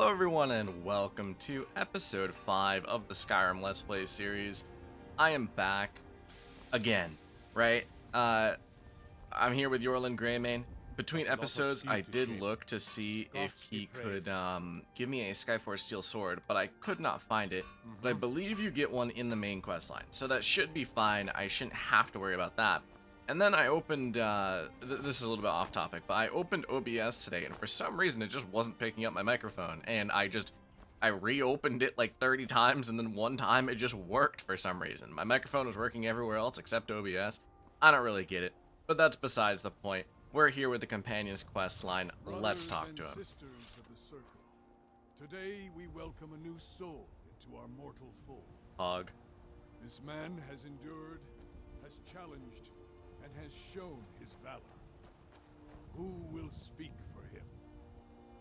Hello everyone and welcome to episode 5 of the Skyrim Let's Play series. I am back again, right? I'm here with Yorlin Greymane. Between episodes, I did look to see if he could give me a Skyforce Steel Sword, but I could not find it. But I believe you get one in the main quest line, so that should be fine. I shouldn't have to worry about that. And then I opened, this is a little bit off topic, but I opened OBS today, and for some reason it just wasn't picking up my microphone, and I reopened it like 30 times, and then one time it just worked for some reason. My microphone was working everywhere else except OBS. I don't really get it, but that's besides the point. We're here with the Companion's quest line. Let's talk to him. Sisters of the circle. Today we welcome a new soul into our mortal fold. Hog. This man has endured, has challenged, and has shown his valor. Who will speak for him?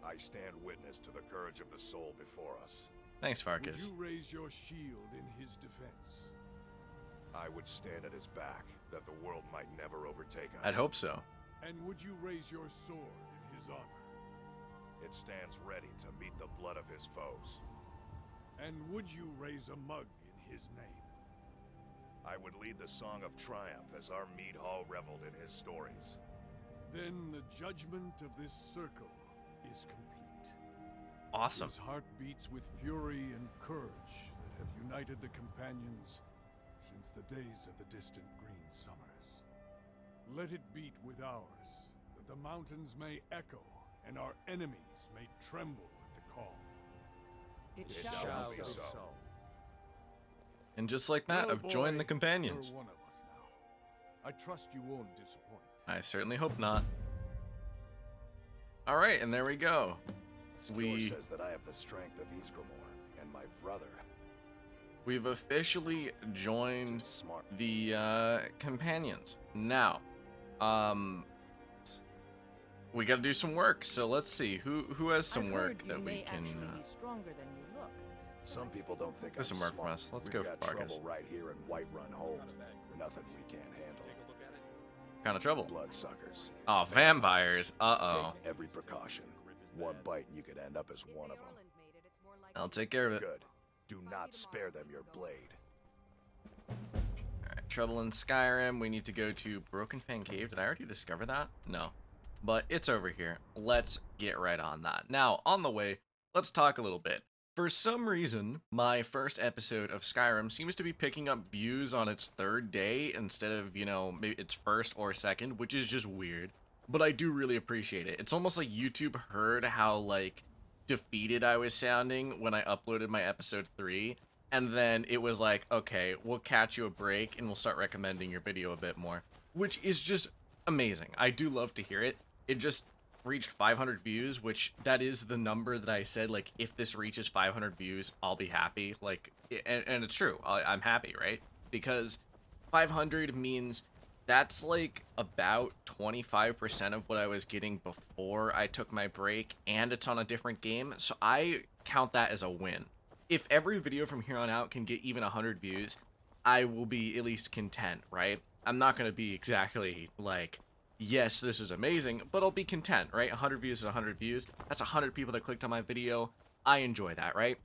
I stand witness to the courage of the soul before us. Thanks, Would Farkas. you raise your shield in his defense? I would stand at his back, that the world might never overtake us. I'd hope so. And would you raise your sword in his honor? It stands ready to meet the blood of his foes. And would you raise a mug in his name? I would lead the song of triumph as our mead hall reveled in his stories. Then the judgment of this circle is complete. Awesome. His heart beats with fury and courage that have united the companions since the days of the distant green summers. Let it beat with ours, that the mountains may echo and our enemies may tremble at the call. It shall be so. And just like that, Well, I've joined the boy, Companions. You're one of us now. I trust you won't disappoint. I certainly hope not. Alright, and there we go. Score says that I have the strength of Ysgramor, and my brother. We've officially joined Smart. the Companions. Now, we gotta do some work, so let's see. Who has some I've work heard that you we may can... actually be stronger than you look. Some people don't think There's I'm some work smart. for us. Let's We've go got for Farkas. trouble right here in Whiterun Hold. Nothing we can't handle. kind of trouble. Bloodsuckers. Oh, vampires. Uh-oh. Take every precaution. One bite and you could end up as one of them. I'll take care of it. Good. Do not spare them your blade. Alright, trouble in Skyrim. We need to go to Broken Fang Cave. Did I already discover that? No. But it's over here. Let's get right on that. Now, on the way, let's talk a little bit. For some reason, my first episode of Skyrim seems to be picking up views on its third day instead of, you know, maybe its first or second, which is just weird. But I do really appreciate it. It's almost like YouTube heard how, like, defeated I was sounding when I uploaded my episode 3, and then it was like, okay, we'll catch you a break and we'll start recommending your video a bit more, which is just amazing. I do love to hear it. It just reached 500 views, which that is the number that I said, like, if this reaches 500 views, I'll be happy. Like, and it's true. I'm happy, right? Because 500 means that's like about 25% of what I was getting before I took my break, and it's on a different game, so I count that as a win. If every video from here on out can get even 100 views, I will be at least content, right? I'm not going to be exactly like, yes, this is amazing, but I'll be content, right? 100 views is 100 views. That's 100 people that clicked on my video. I enjoy that, right?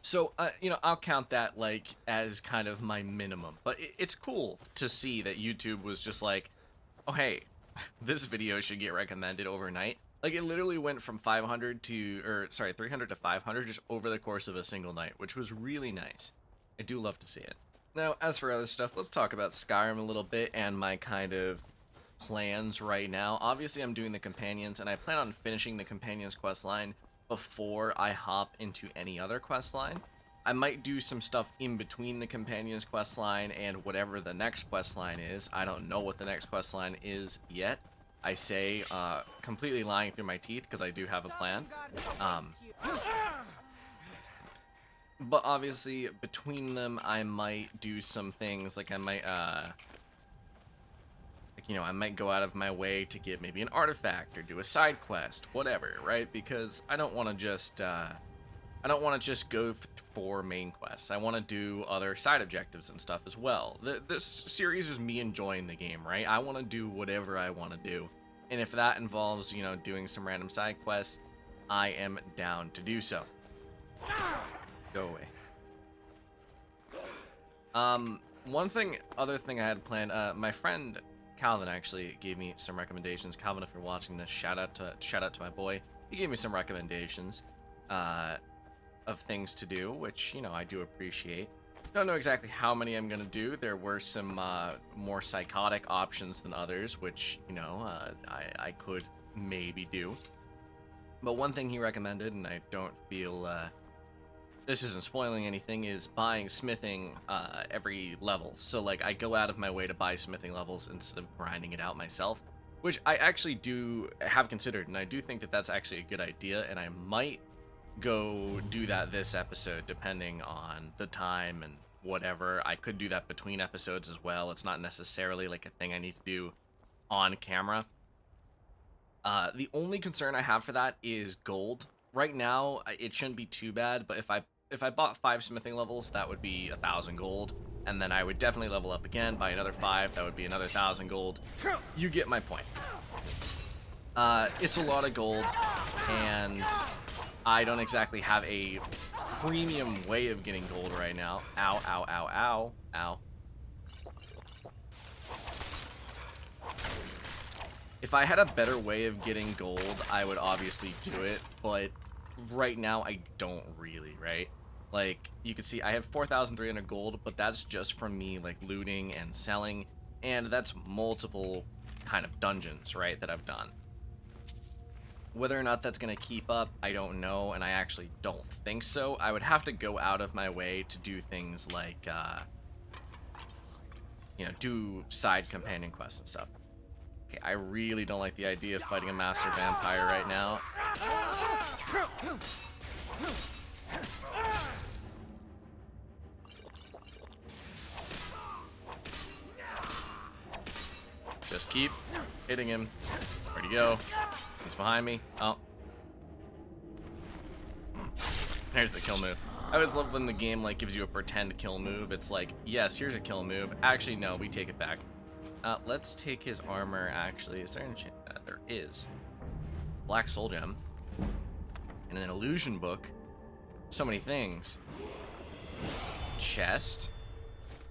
So, you know, I'll count that, like, as kind of my minimum. But it's cool to see that YouTube was just like, oh, hey, this video should get recommended overnight. Like, it literally went from 300 to 500 just over the course of a single night, which was really nice. I do love to see it. Now, as for other stuff, let's talk about Skyrim a little bit and my kind of plans right now. Obviously, I'm doing the Companions, and I plan on finishing the Companions quest line before I hop into any other quest line. I might do some stuff in between the Companions quest line and whatever the next quest line is. I don't know what the next quest line is yet. I say completely lying through my teeth because I do have a plan. But obviously, between them, I might do some things, like I might, you know, I might go out of my way to get maybe an artifact or do a side quest, whatever, right? Because I don't want to just, go for main quests. I want to do other side objectives and stuff as well. This series is me enjoying the game, right? I want to do whatever I want to do. And if that involves, you know, doing some random side quests, I am down to do so. Go away. Other thing I had planned, my friend Calvin actually gave me some recommendations. Calvin, if you're watching this, shout out to my boy. He gave me some recommendations of things to do, which, you know, I do appreciate. Don't know exactly how many I'm gonna do. There were some more psychotic options than others, which, you know, I could maybe do. But one thing he recommended, and I don't feel this isn't spoiling anything, is buying smithing every level. So like I go out of my way to buy smithing levels instead of grinding it out myself, which I actually do have considered, and I do think that that's actually a good idea, and I might go do that this episode depending on the time and whatever. I could do that between episodes as well. It's not necessarily like a thing I need to do on camera. The only concern I have for that is gold. Right now, it shouldn't be too bad, but if I bought 5 smithing levels, that would be 1,000 gold, and then I would definitely level up again, buy another 5, that would be another 1,000 gold. You get my point. It's a lot of gold, and I don't exactly have a premium way of getting gold right now. Ow, ow, ow, ow, ow. If I had a better way of getting gold, I would obviously do it, but right now I don't really, right? Like, you can see I have 4,300 gold, but that's just from me, like, looting and selling, and that's multiple kind of dungeons, right, that I've done. Whether or not that's going to keep up, I don't know, and I actually don't think so. I would have to go out of my way to do things like, you know, do side companion quests and stuff. Okay, I really don't like the idea of fighting a master vampire right now. Just keep hitting him. Where'd he go? He's behind me. Oh. There's the kill move. I always love when the game like gives you a pretend kill move. It's like, yes, here's a kill move. Actually, no, we take it back. Let's take his armor, actually. Is there an enchant? There is. Black soul gem. And an illusion book. So many things. Chest.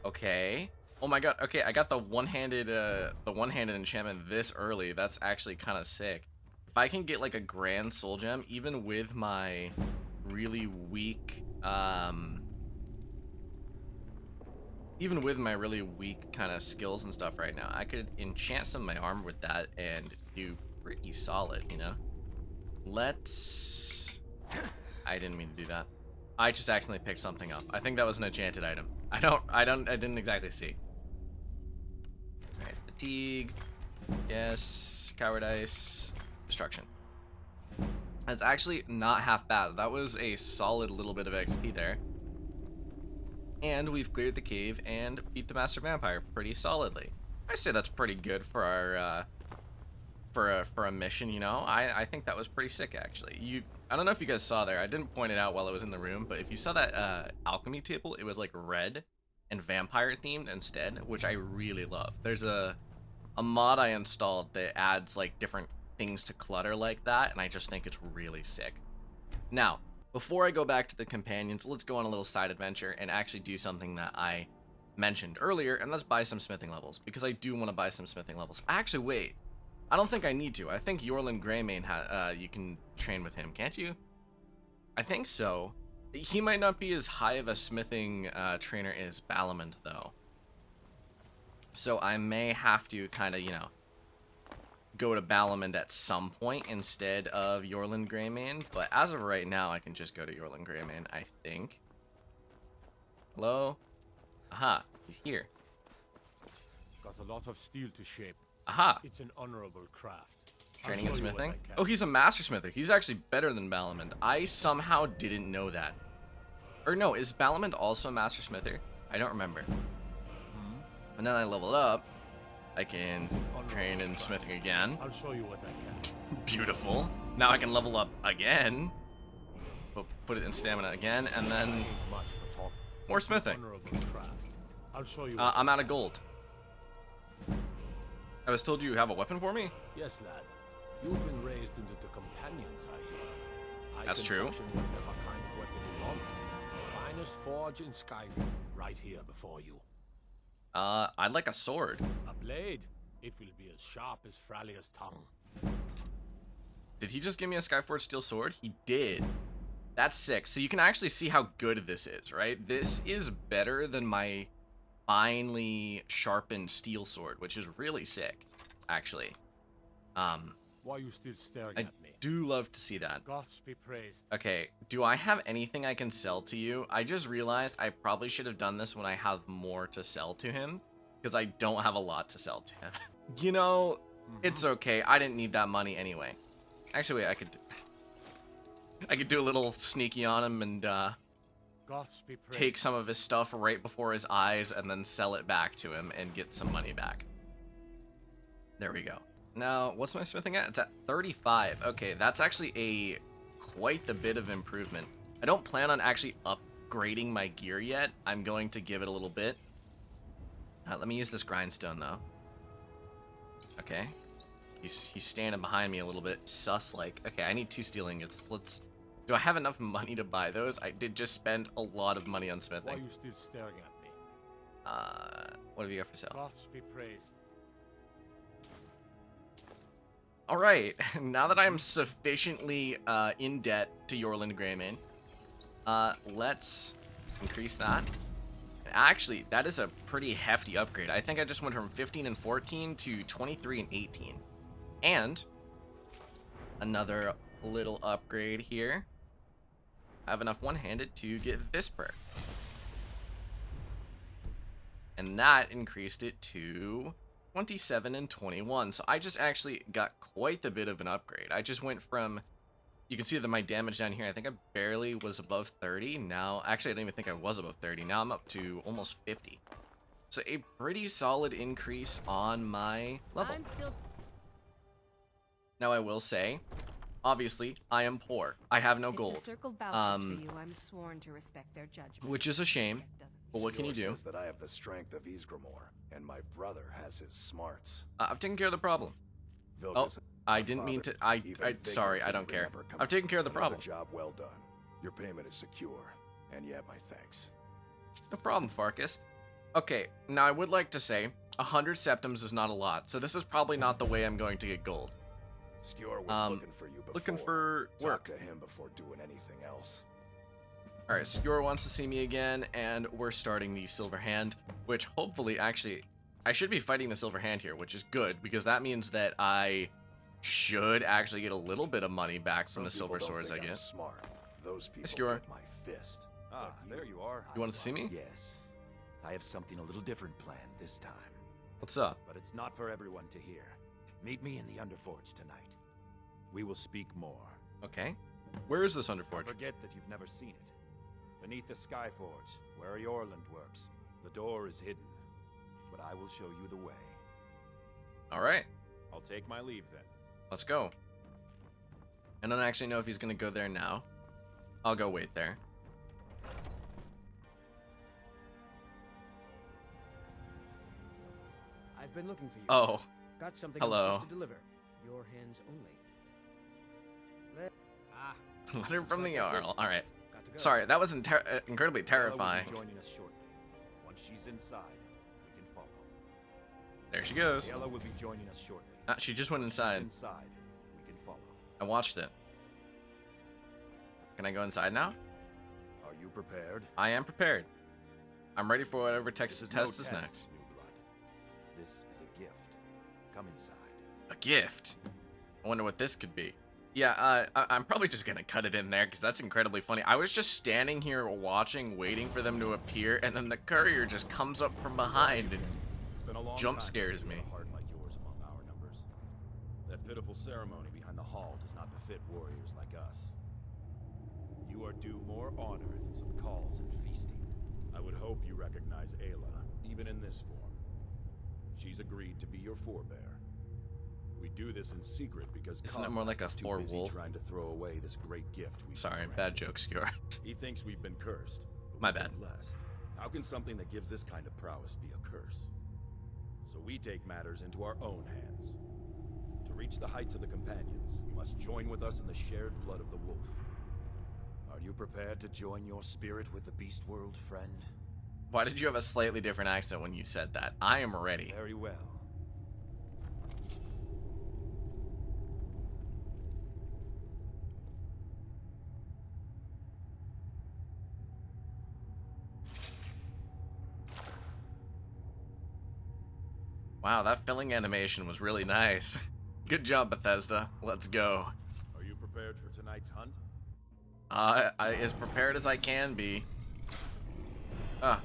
Okay. Oh my god. Okay, I got the one-handed enchantment this early. That's actually kind of sick. If I can get like a grand soul gem, even with my really weak, kind of skills and stuff right now, I could enchant some of my armor with that and do pretty solid, you know? Let's... I didn't mean to do that. I just accidentally picked something up. I think that was an enchanted item. I didn't exactly see. Alright, fatigue. Yes. Cowardice. Destruction. That's actually not half bad. That was a solid little bit of XP there. And we've cleared the cave and beat the Master Vampire pretty solidly. I say that's pretty good for our for a mission, you know. I think that was pretty sick actually. I don't know if you guys saw there. I didn't point it out while I was in the room, but if you saw that alchemy table, it was like red and vampire themed instead, which I really love. There's a mod I installed that adds like different things to clutter like that, and I just think it's really sick. Now, before I go back to the companions, let's go on a little side adventure and actually do something that I mentioned earlier, and let's buy some smithing levels, because I do want to buy some smithing levels. Actually, wait. I don't think I need to. I think Yorlin Greymane, you can train with him, can't you? I think so. He might not be as high of a smithing trainer as Balamond, though. So I may have to kind of, you know, go to Balamond at some point instead of Yorlin Greymane, but as of right now, I can just go to Yorlin Greymane, I think. Hello? Aha, he's here. Got a lot of steel to shape. Aha! It's an honorable craft. Training and I'll show you what smithing? I can. Oh, he's a master smither. He's actually better than Balamond. I somehow didn't know that. Or no, is Balamond also a master smither? I don't remember. And then I level up. I can train in smithing again. I'll show you what I can. Beautiful. Now I can level up again. Put it in stamina again, and then Ain't much for talk. more smithing. Honorable craft. I'll show you. What I'm out of gold. I was told you have a weapon for me? Yes, lad. You've been raised into the companions, I hear. That's can true. fashion whatever kind of weapon you want. The finest forge in Skyrim, right here before you. I'd like a sword. A blade. It will be as sharp as Fralia's tongue. Did he just give me a Skyforge steel sword? He did. That's sick. So you can actually see how good this is, right? This is better than my finely sharpened steel sword, which is really sick, actually. Why are you still staring I at me? do love to see that. Gods be praised. Okay, do I have anything I can sell to you? I just realized I probably should have done this when I have more to sell to him, because I don't have a lot to sell to him. You know, it's okay. I didn't need that money anyway. Actually, wait, I could do a little sneaky on him and Gods be praised. take some of his stuff right before his eyes and then sell it back to him and get some money back. There we go. Now, what's my smithing at? It's at 35. Okay, that's actually quite the bit of improvement. I don't plan on actually upgrading my gear yet. I'm going to give it a little bit. Let me use this grindstone, though. Okay. He's standing behind me a little bit sus-like. Okay, I need 2 steel ingots. Do I have enough money to buy those? I did just spend a lot of money on Why are smithing. you still staring at me? What have you got for sale? Gods be praised. Alright, now that I'm sufficiently in debt to Yorland Greymane, let's increase that. Actually, that is a pretty hefty upgrade. I think I just went from 15 and 14 to 23 and 18. And another little upgrade here. I have enough one-handed to get this perk. And that increased it to 27 and 21. So I just actually got quite a bit of an upgrade. I just went from, you can see that my damage down here, I think I barely was above 30. Now, actually, I don't even think I was above 30. Now I'm up to almost 50. So a pretty solid increase on my level. I'm still Now I will say, obviously, I am poor. I have no If gold, the circle vouches for you, I'm sworn to respect their judgment. which is a shame. But what can you Skior do? says that I have the strength of Ysgramor, and my brother has his smarts. I've taken care of the problem. Oh, Vilgus, I my didn't mean father, to. even Sorry, Vigor I don't can care. remember coming I've taken care of the Another problem. Job well done. Your payment is secure, and you have my thanks. No problem, Farkas. Okay, now I would like to say 100 septims is not a lot, so this is probably not the way I'm going to get gold. Skior was looking for you before. Looking for Talk work. to him before doing anything else. All right, Skewer wants to see me again, and we're starting the Silver Hand, which hopefully, actually, I should be fighting the Silver Hand here, which is good, because that means that I should actually get a little bit of money back from Some the Silver people don't Swords, I think I'm guess. Smart. Those people Skewer. hit my fist. Ah, But there you are. You wanted to see me? Yes. I have something a little different planned this time. What's up? But it's not for everyone to hear. Meet me in the Underforge tonight. We will speak more. Okay. Where is this Don't Underforge? forget that you've never seen it. Beneath the Skyforge, where Yorland works. The door is hidden, but I will show you the way. All right, I'll take my leave then. let's go. I don't actually know if he's going to go there now. I'll go wait there. I've been looking for you. Oh, Got something hello. I'm supposed to deliver. Your hands only. letter from the Looks like that's it. Jarl. All right. Got to go. Sorry, that was incredibly Ella terrifying. will be joining us shortly. Once she's inside, we can follow. There she goes. Ella will be joining us shortly. She just went Once she's inside. inside, we can follow. I watched it. Can I go inside now? Are you prepared? I am prepared. I'm ready for whatever This Texas is no test is test, next. new blood. This is a gift. Come inside. A gift. I wonder what this could be. Yeah, I'm probably just gonna cut it in there because that's incredibly funny. I was just standing here watching, waiting for them to appear, and then the courier just comes up from behind and It's been a long jump time scares since we me. had a heart like yours among our numbers. That pitiful ceremony behind the hall does not befit warriors like us. You are due more honor than some calls and feasting. I would hope you recognize Ayla, even in this form. She's agreed to be your forebear. We do this in secret because Isn't it more like a is too four busy wolf? trying to throw away this great gift we Sorry, bad joke, Skewer. He thinks we've been cursed. But My we've been bad. Blessed. How can something that gives this kind of prowess be a curse? So we take matters into our own hands. To reach the heights of the companions, you must join with us in the shared blood of the wolf. you prepared to join your spirit with the beast world, friend? Why did you have a slightly different accent when you said that? I am ready. Very well. Wow, that filling animation was really nice. Good job, Bethesda. Let's go. Are you prepared for tonight's hunt? As prepared as I can be. I'm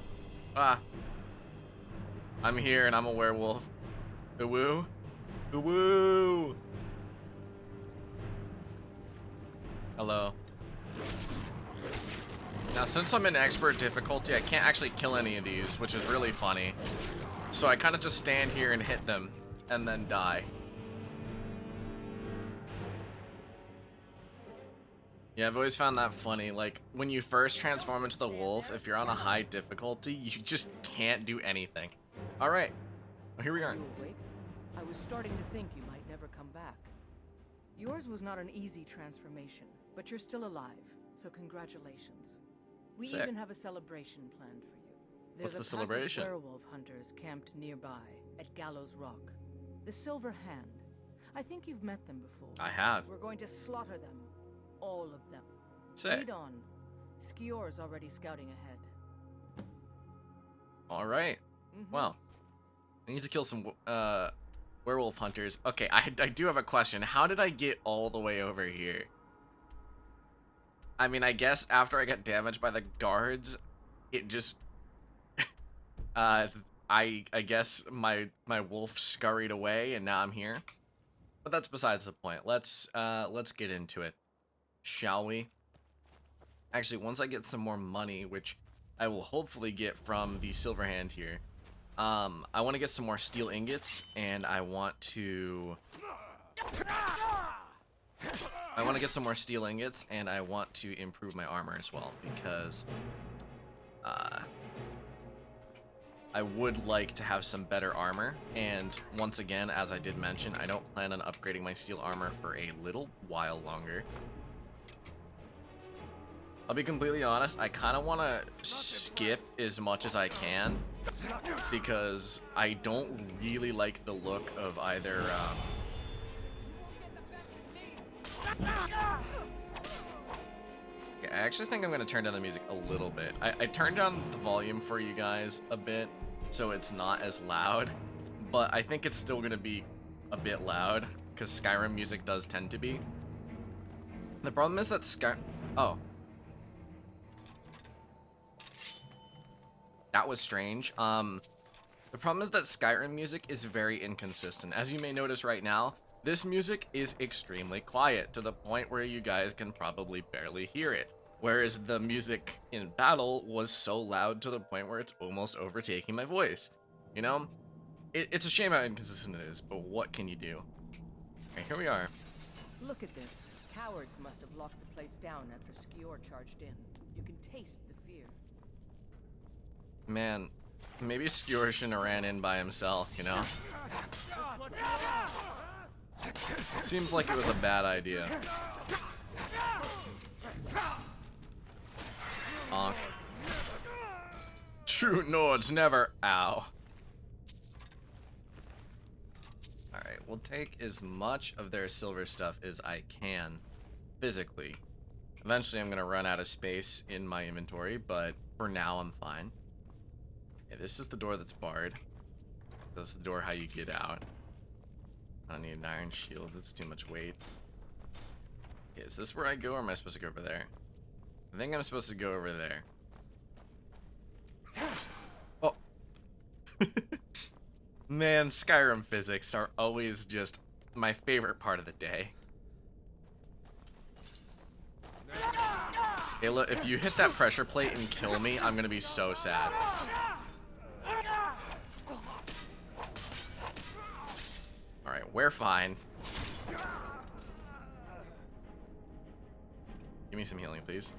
here and I'm a werewolf. Woo. Woo. Hello. Now, since I'm in expert difficulty, I can't actually kill any of these, which is really funny. So I kind of just stand here and hit them, and then die. Yeah, I've always found that funny. Like, when you first transform into the wolf, if you're on a high difficulty, you just can't do anything. Alright, well, here we are. You awake? I was starting to think you might never come back. Yours was not an easy transformation, but you're still alive, so congratulations. We Sick. even have a celebration planned for you. What's There's the a pack of celebration? werewolf hunters camped nearby at Gallows Rock. The Silver Hand. I think you've met them before. I have. We're going to slaughter them. All of them. Sick. Lead on. Skior's already scouting ahead. Alright. Well, I need to kill some werewolf hunters. Okay, I do have a question. How did I get all the way over here? I mean, I guess after I got damaged by the guards, it just... I guess my wolf scurried away and now I'm here. But that's besides the point. Let's get into it, shall we? Actually, once I get some more money, which I will hopefully get from the Silver Hand here, I want to get some more steel ingots, and I want to get some more steel ingots, and I want to improve my armor as well, because I would like to have some better armor. And once again, as I did mention, I don't plan on upgrading my steel armor for a little while longer. I'll be completely honest, I kind of want to skip as much as I can, because I don't really like the look of either I actually think I'm going to turn down the music a little bit. I turned down the volume for you guys a bit, so it's not as loud, but I think it's still going to be a bit loud, because Skyrim music does tend to be. The problem is that oh. That was strange. The problem is that Skyrim music is very inconsistent. As you may notice right now, this music is extremely quiet, to the point where you guys can probably barely hear it. Whereas the music in battle was so loud to the point where it's almost overtaking my voice. You know? It's a shame how inconsistent it is, but what can you do? Okay, here we are. Look at this. Cowards must have locked the place down after Skior charged in. You can taste the fear. Man, maybe Skewer shouldn't have ran in by himself, you know? Seems like it was a bad idea. Honk. True Nords never. Ow. Alright, we'll take as much of their silver stuff as I can physically. Eventually I'm gonna run out of space in my inventory, but for now I'm fine. Yeah, this is the door that's barred. This is the door how you get out. I don't need an iron shield, that's too much weight. Okay, is this where I go, or am I supposed to go over there? I think I'm supposed to go over there. Oh. Man, Skyrim physics are always just my favorite part of the day. Hey, look, if you hit that pressure plate and kill me, I'm gonna be so sad. Alright, we're fine. Give me some healing, please.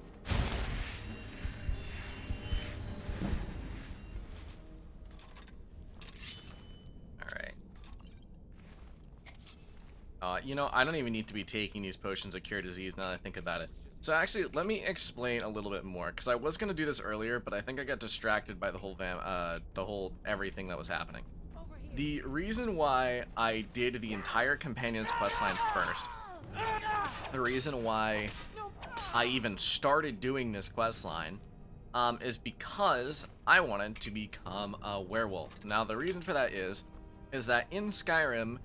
Alright. you know, I don't even need to be taking these potions of cure disease now that I think about it. So actually, let me explain a little bit more, because I was going to do this earlier, but I think I got distracted by the whole everything that was happening. The reason why I did the entire Companion's questline first, the reason why I even started doing this questline, is because I wanted to become a werewolf. Now, the reason for that is that in Skyrim,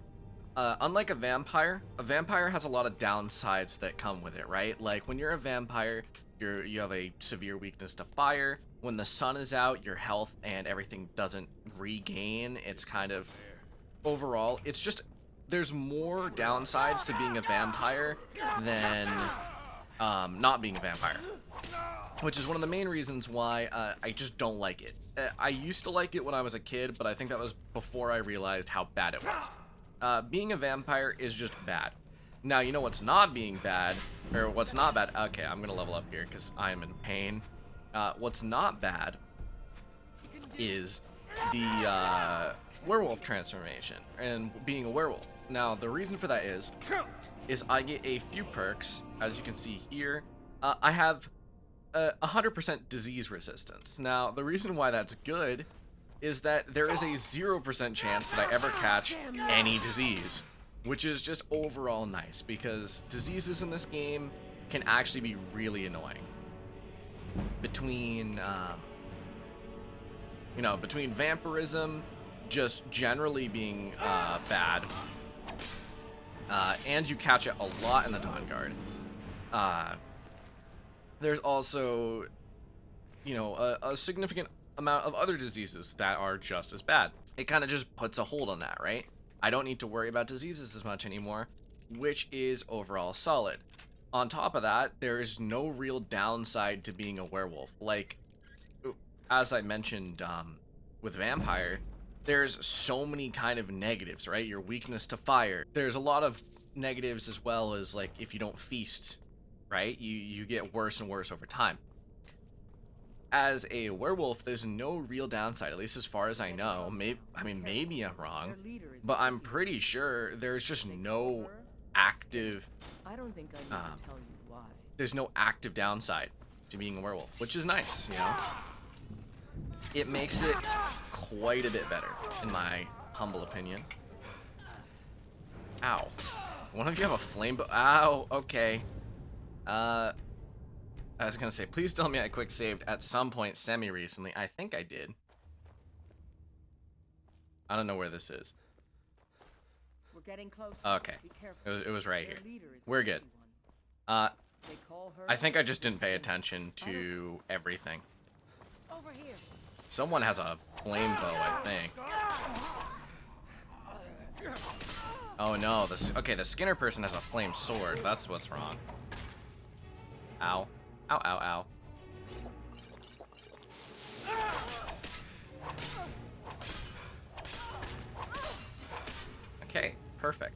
unlike a vampire has a lot of downsides that come with it, right? Like, when you're a vampire, you have a severe weakness to fire. When the sun is out, your health and everything doesn't regain. It's kind of, overall, it's just, there's more downsides to being a vampire than not being a vampire. Which is one of the main reasons why I just don't like it. I used to like it when I was a kid, but I think that was before I realized how bad it was. Being a vampire is just bad. Now, you know what's not being bad, or what's not bad? Okay, I'm gonna level up here because I'm in pain. What's not bad is the werewolf transformation and being a werewolf. Now, the reason for that is I get a few perks. As you can see here, I have 100% disease resistance. Now, the reason why that's good is that there is a 0% chance that I ever catch any disease, which is just overall nice, because diseases in this game can actually be really annoying. Between, you know, between vampirism just generally being bad, and you catch it a lot in the Dawn Guard. There's also, you know, a significant amount of other diseases that are just as bad. It kind of just puts a hold on that, right? I don't need to worry about diseases as much anymore, which is overall solid. On top of that, there's no real downside to being a werewolf. Like, as I mentioned with Vampire, there's so many kind of negatives, right? Your weakness to fire. There's a lot of negatives as well, as like if you don't feast, right? You get worse and worse over time. As a werewolf, there's no real downside, at least as far as I know. Maybe I'm wrong, but I'm pretty sure there's just no active. I don't think I need to tell you why. There's no active downside to being a werewolf, which is nice, you know? It makes it quite a bit better, in my humble opinion. Ow. One of you have a flame bow. Ow, okay. I was gonna say, please tell me I quick saved at some point semi-recently. I think I did. I don't know where this is. We're getting close. Okay. Be careful. It was right Their here. leader is a We're good. tricky one. They call her I think I just the didn't pay Saint. attention to everything. Over here. Someone has a flame bow, I think. Oh no, the Skinner person has a flame sword. That's what's wrong. Ow. Ow, ow, ow. Okay, perfect.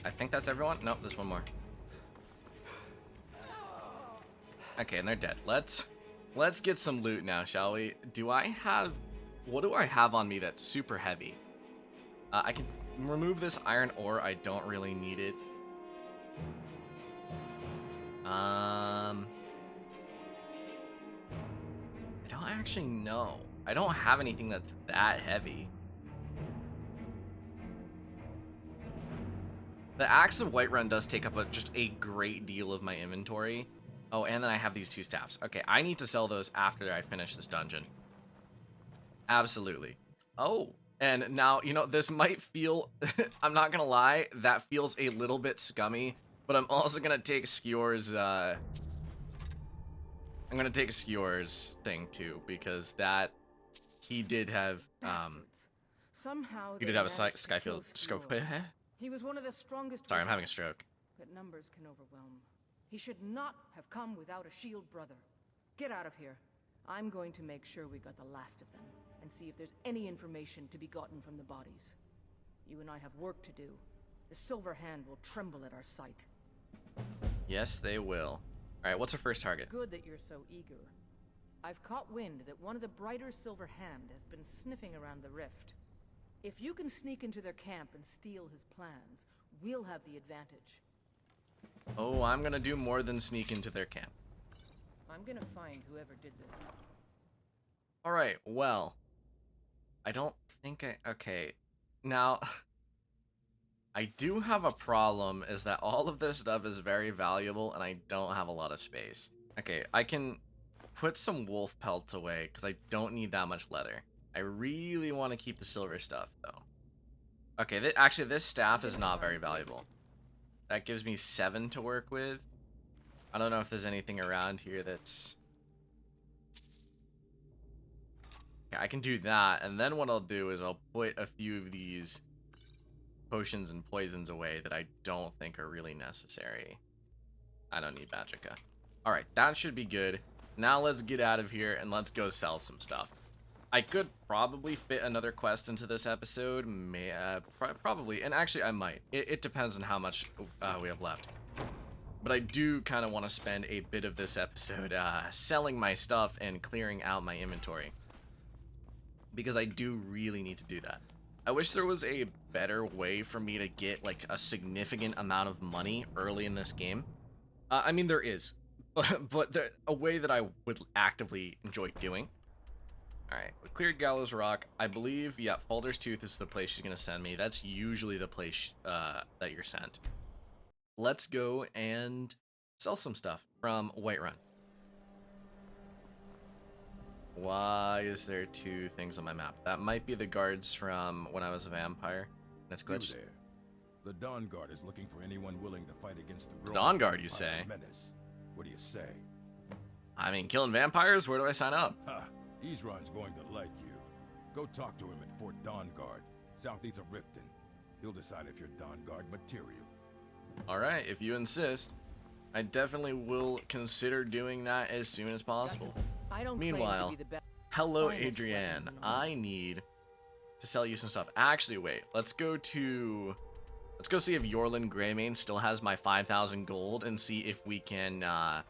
I think that's everyone. Nope, there's one more. Okay, and they're dead. Let's get some loot now, shall we? What do I have on me that's super heavy? I can remove this iron ore. I don't really need it. I don't actually know. I don't have anything that's that heavy. The Axe of Whiterun does take up just a great deal of my inventory. Oh, and then I have these two staffs. Okay, I need to sell those after I finish this dungeon. Absolutely. Oh, and now, you know, this might feel, I'm not gonna lie, that feels a little bit scummy, but I'm also gonna take Skjor's, I'm gonna take Skjor's thing too, because he did have, Bastards. Somehow he they did have a managed to kill Skyfield scope. Skjor. He was one of the strongest. Sorry, I'm we having a had, stroke. but numbers can overwhelm. He should not have come without a shield brother. Get out of here. I'm going to make sure we got the last of them, and see if there's any information to be gotten from the bodies. You and I have work to do. The Silver Hand will tremble at our sight. Yes, they will. Alright, what's our first target? Good that you're so eager. I've caught wind that one of the brighter Silver Hand has been sniffing around the rift. If you can sneak into their camp and steal his plans, we'll have the advantage. Oh, I'm gonna do more than sneak into their camp. I'm gonna find whoever did this. Alright, well. I don't think okay. Now, I do have a problem, is that all of this stuff is very valuable, and I don't have a lot of space. Okay, I can put some wolf pelts away, because I don't need that much leather. I really want to keep the silver stuff, though. Okay, actually, this staff is not very valuable. That gives me 7 to work with. I don't know if there's anything around here that's... Okay, I can do that, and then what I'll do is I'll put a few of these potions and poisons away that I don't think are really necessary. I don't need Magicka. Alright, that should be good. Now let's get out of here and let's go sell some stuff. I could probably fit another quest into this episode, probably, and actually I might. It depends on how much we have left. But I do kind of want to spend a bit of this episode selling my stuff and clearing out my inventory. Because I do really need to do that. I wish there was a better way for me to get like a significant amount of money early in this game. I mean, there is, but a way that I would actively enjoy doing. Alright, we cleared Gallows Rock. I believe, yeah, Falder's Tooth is the place she's going to send me. That's usually the place that you're sent. Let's go and sell some stuff from Whiterun. Why is there 2 things on my map? That might be the guards from when I was a vampire. That's glitched. You there. The Dawn Guard is looking for anyone willing to fight against the Dawn Guard, you say? Menace. What do you say? I mean, killing vampires? Where do I sign up? Ha! Isran's going to like you. Go talk to him at Fort Dawn Guard, southeast of Riften. He'll decide if you're Dawn Guard material. Alright, if you insist. I definitely will consider doing that as soon as possible. I don't Meanwhile, claim to be the best. hello finest Adrienne. weapons and all. I need to sell you some stuff. Actually, wait. Let's go see if Yorlin Greymane still has my 5,000 gold and see if we can This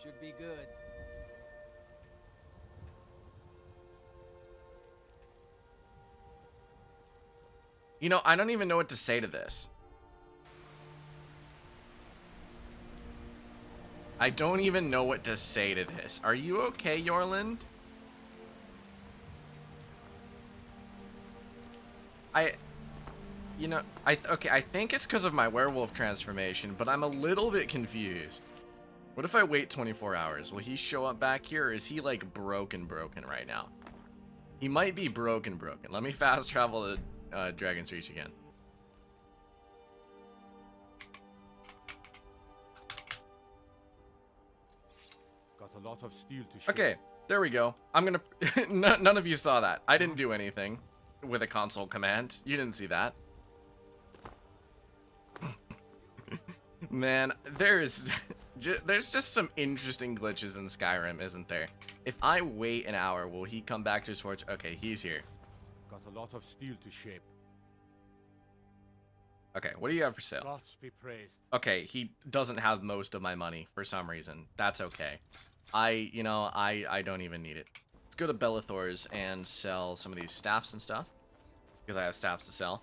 should be good. You know, I don't even know what to say to this. I don't even know what to say to this. Are you okay, Yorland? Okay, I think it's because of my werewolf transformation, but I'm a little bit confused. What if I wait 24 hours? Will he show up back here, or is he, like, broken right now? He might be broken. Let me fast travel to Dragon's Reach again. Got a lot of steel to ship. Okay, there we go. I'm gonna... None of you saw that. I didn't do anything with a console command. You didn't see that. Man, there's just some interesting glitches in Skyrim, isn't there? If I wait an hour, will he come back to his forge? Okay, he's here. Got a lot of steel to shape. Okay, what do you have for sale? Gods be praised. Okay, he doesn't have most of my money for some reason. That's okay. I don't even need it. Let's go to Bellathor's and sell some of these staffs and stuff. Because I have staffs to sell.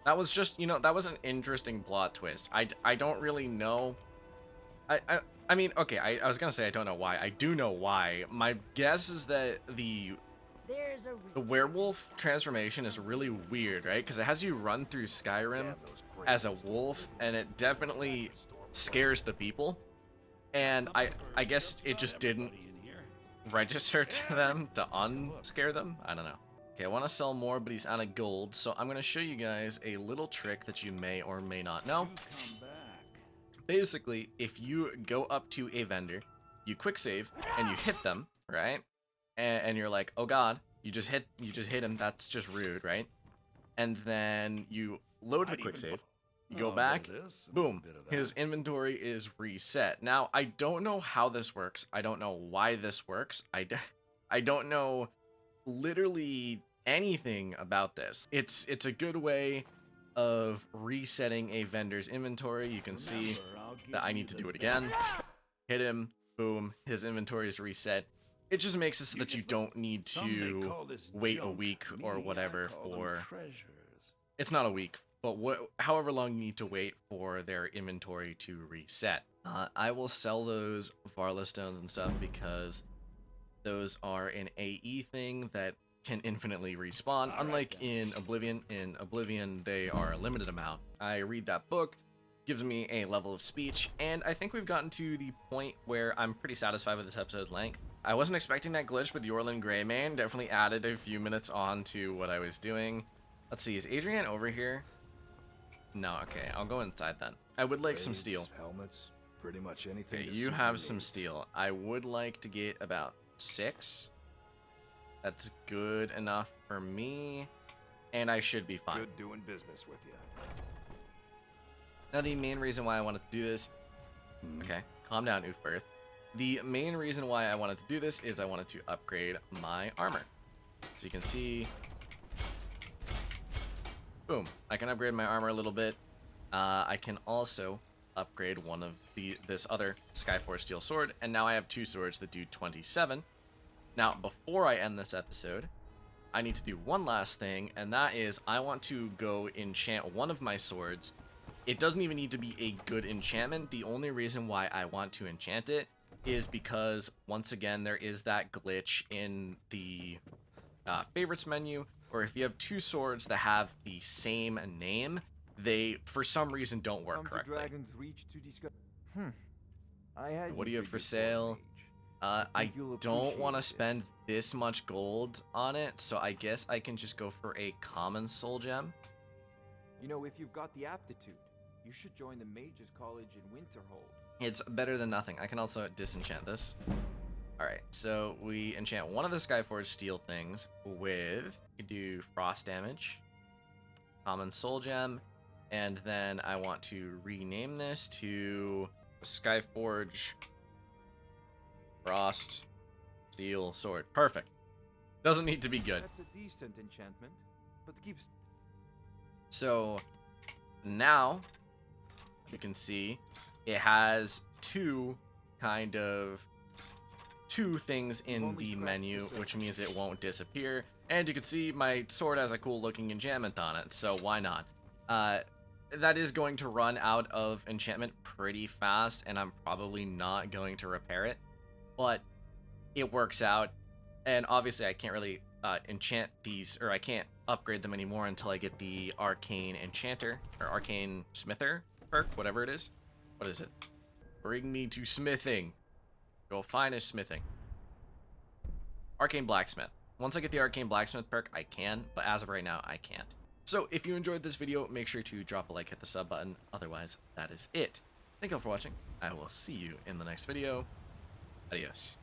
That was just, that was an interesting plot twist. I don't really know. I mean, okay, I was gonna say I don't know why. I do know why. My guess is that the werewolf transformation is really weird, right? Because it has you run through Skyrim as a wolf, and it definitely scares the people. And I guess it just didn't register to them to unscare them. I don't know. Okay, I want to sell more, but he's out of gold, so I'm going to show you guys a little trick that you may or may not know. Basically, if you go up to a vendor, you quick save, and you hit them, right? And you're like, oh god, you just hit him, that's just rude, right? And then you load the quick save, you go back, boom, his inventory is reset. Now, I don't know how this works. I don't know why this works. I don't know literally anything about this. It's a good way of resetting a vendor's inventory. You can see that I need to do it again. Hit him, boom, his inventory is reset. It just makes it so that you don't need to wait a week or whatever for... It's not a week, but however long you need to wait for their inventory to reset. I will sell those Varla stones and stuff because those are an AE thing that can infinitely respawn, unlike in Oblivion. In Oblivion, they are a limited amount. I read that book, gives me a level of speech, and I think we've gotten to the point where I'm pretty satisfied with this episode's length. I wasn't expecting that glitch with Yorlin Greymane, definitely added a few minutes on to what I was doing. Let's see, is Adrian over here? No, okay, I'll go inside then. I would like some steel. Helmets, pretty much anything. Okay, you have some steel. I would like to get about 6. That's good enough for me, and I should be fine. Good doing business with you. Now, the main reason why I wanted to do this... Okay, calm down, Oofbirth. The main reason why I wanted to do this is I wanted to upgrade my armor. So you can see... Boom. I can upgrade my armor a little bit. I can also upgrade one of this other Skyforce Steel Sword, and now I have 2 swords that do 27. Now, before I end this episode, I need to do one last thing, and that is I want to go enchant one of my swords. It doesn't even need to be a good enchantment. The only reason why I want to enchant it is because, once again, there is that glitch in the favorites menu, where if you have 2 swords that have the same name, they, for some reason, don't work correctly. What do you have for sale? I don't want to spend this much gold on it, so I guess I can just go for a common soul gem. You know, if you've got the aptitude, you should join the Mages College in Winterhold. It's better than nothing. I can also disenchant this. Alright, so we enchant one of the Skyforge steel things with... We do frost damage, common soul gem, and then I want to rename this to Skyforge Frost Steel Sword. Perfect. Doesn't need to be good. That's a decent enchantment, but keeps... So now you can see it has 2 things in the menu, which means it won't disappear. And you can see my sword has a cool looking enchantment on it, so why not? That is going to run out of enchantment pretty fast, and I'm probably not going to repair it, but it works out. And obviously I can't really enchant these, or I can't upgrade them anymore until I get the Arcane Enchanter, or Arcane Smither perk, whatever it is. What is it? Bring me to smithing. Go find a smithing. Arcane Blacksmith. Once I get the Arcane Blacksmith perk, I can, but as of right now, I can't. So if you enjoyed this video, make sure to drop a like, hit the sub button. Otherwise, that is it. Thank you all for watching. I will see you in the next video. Adios.